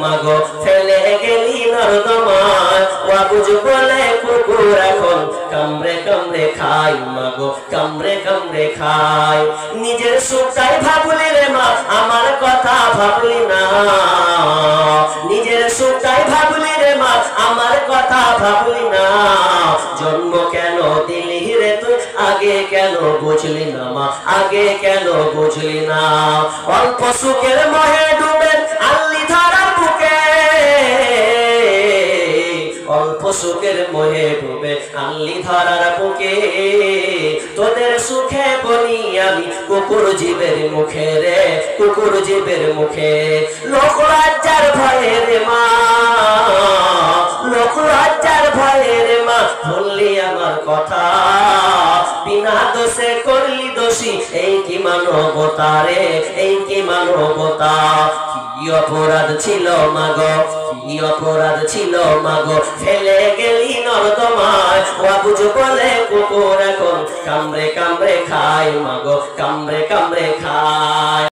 মাগো ফেলে গেলি নর্দমায় ওয়াবুজ বলে কুকুর এখন কামড়ে কামড়ে খাই মাগো কামড়ে কামড়ে খাই নিজের সুখটাই ভাবলি রে মা আমার কথা ভাবলি না নিজের সুখটাই ভাবলি রে মা আমার কথা ভাবলি না জন্ম কেন দিলি রে তুই আগে কেন বুঝলি না মা আগে কেন বুঝলি না অল্প সুখের মোহে ডুবে আল্লি ধরা বুকে অল্প সুখের মোহে ডুবে আল্লি ধরার বুকে তোদের সুখে বলি আমি কুকুর জীবের মুখে রে কুকুর জীবের মুখে লোক লজ্জার ভয়ে রে মা লোক লজ্জার ভয়ে রে মা বললি আমার কথা বিনা দোষে করলি দোষী এই কি মানবতা রে এই কি মানবতা কি অপরাধ ছিল মাগো কি অপরাধ ছিল মাগো ফেলে গেলি নর্দমায় ওয়াবুজ বলে কুকুর এখন কামড়ে কামড়ে খায় মাগো কামড়ে কামড়ে খায়।